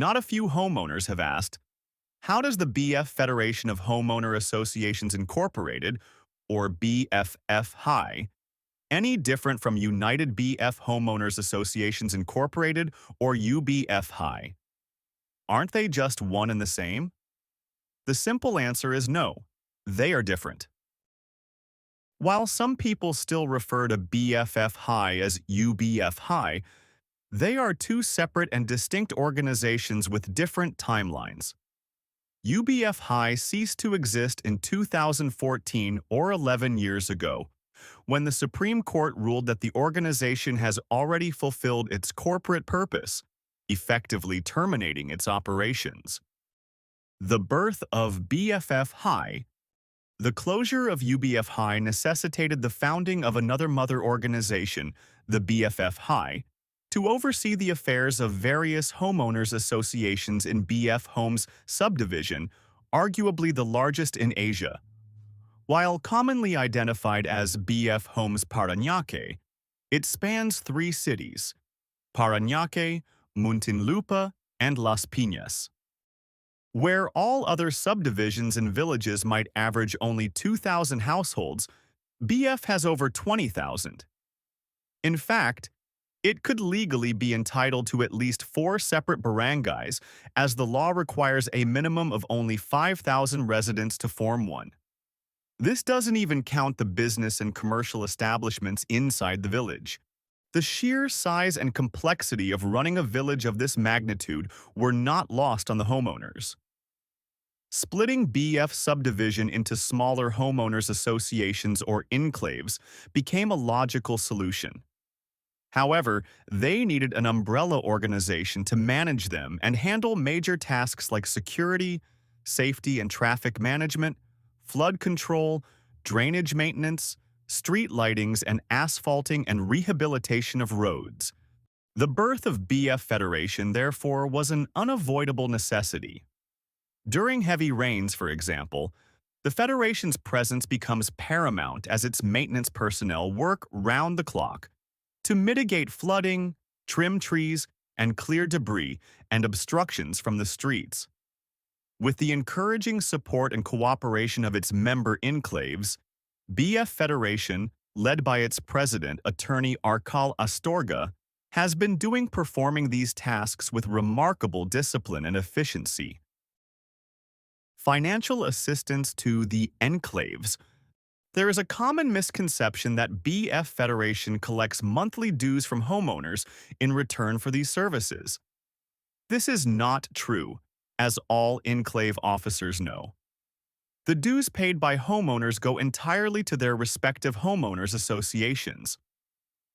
not a few homeowners have asked, how does the BF Federation of Homeowner Associations Incorporated, or BFF any different from United BF Homeowners Associations Incorporated or UBF? Aren't they just one and the same? The simple answer is no. They are different. While some people still refer to BFF as UBF, they are two separate and distinct organizations with different timelines. UBF ceased to exist in 2014 or 11 years ago, when the Supreme Court ruled that the organization has already fulfilled its corporate purpose, effectively terminating its operations. The birth of BFF. The closure of UBF necessitated the founding of another mother organization, the BFF, to oversee the affairs of various homeowners associations in BF Homes subdivision, arguably the largest in Asia. While commonly identified as BF Homes Parañaque, it spans three cities: Parañaque, Muntinlupa, and Las Piñas. Where all other subdivisions and villages might average only 2,000 households, BF has over 20,000. In fact, it could legally be entitled to at least 4 separate barangays, as the law requires a minimum of only 5,000 residents to form one. This doesn't even count the business and commercial establishments inside the village. The sheer size and complexity of running a village of this magnitude were not lost on the homeowners. Splitting BF subdivision into smaller homeowners associations or enclaves became a logical solution. However, they needed an umbrella organization to manage them and handle major tasks like security, safety and traffic management, flood control, drainage maintenance, street lightings, and asphalting and rehabilitation of roads. The birth of BF Federation, therefore, was an unavoidable necessity. During heavy rains, for example, the Federation's presence becomes paramount as its maintenance personnel work round the clock to mitigate flooding, trim trees, and clear debris and obstructions from the streets. With the encouraging support and cooperation of its member enclaves, BF Federation, led by its president, attorney Arcal Astorga, has been performing these tasks with remarkable discipline and efficiency. Financial assistance to the enclaves. There is a common misconception that BF Federation collects monthly dues from homeowners in return for these services. This is not true, as all enclave officers know. The dues paid by homeowners go entirely to their respective homeowners associations.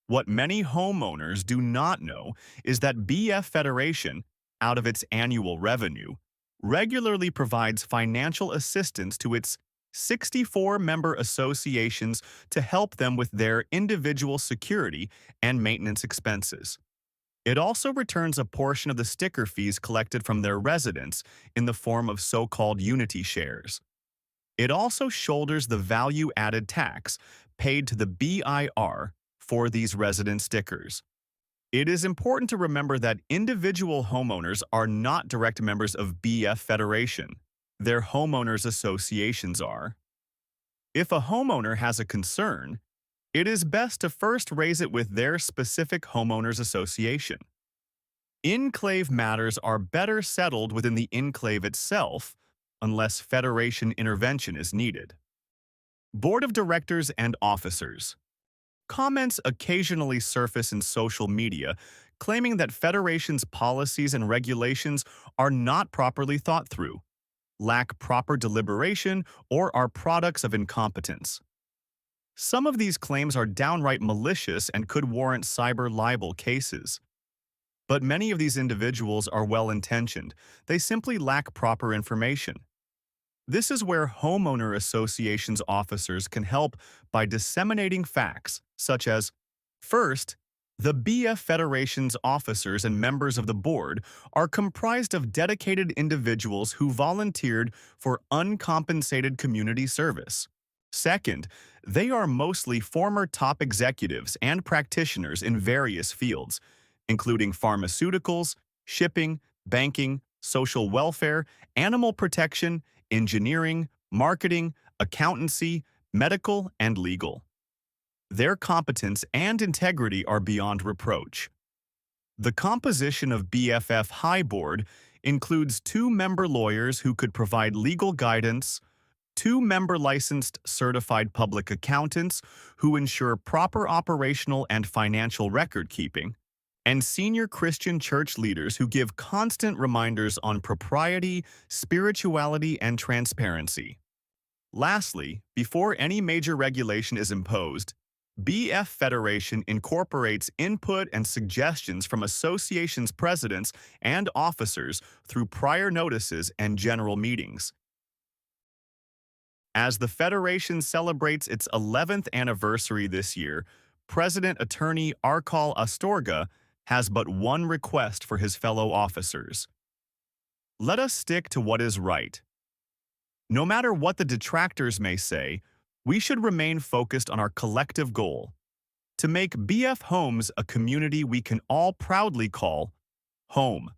What many homeowners do not know is that BF Federation, out of its annual revenue, regularly provides financial assistance to its 64 member associations to help them with their individual security and maintenance expenses. It also returns a portion of the sticker fees collected from their residents in the form of so-called unity shares. It also shoulders the value-added tax paid to the BIR for these resident stickers. It is important to remember that individual homeowners are not direct members of BF Federation. Their homeowners associations are. If a homeowner has a concern, it is best to first raise it with their specific homeowners association. Enclave matters are better settled within the enclave itself, unless Federation intervention is needed. Board of Directors and Officers. Comments occasionally surface in social media claiming that Federation's policies and regulations are not properly thought through, lack proper deliberation, or are products of incompetence. Some of these claims are downright malicious and could warrant cyber libel cases. But many of these individuals are well-intentioned. They simply lack proper information. This is where homeowner associations officers can help by disseminating facts, such as, first, the BF Federation's officers and members of the board are comprised of dedicated individuals who volunteered for uncompensated community service. Second, they are mostly former top executives and practitioners in various fields, including pharmaceuticals, shipping, banking, social welfare, animal protection, engineering, marketing, accountancy, medical, and legal. Their competence and integrity are beyond reproach. The composition of BFF High Board includes two-member lawyers who could provide legal guidance, two-member licensed certified public accountants who ensure proper operational and financial record-keeping, and senior Christian church leaders who give constant reminders on propriety, spirituality, and transparency. Lastly, before any major regulation is imposed, BF Federation incorporates input and suggestions from association's presidents and officers through prior notices and general meetings. As the Federation celebrates its 11th anniversary this year, President Attorney Arkal Astorga has but one request for his fellow officers. Let us stick to what is right. No matter what the detractors may say, we should remain focused on our collective goal, to make BF Homes a community we can all proudly call home.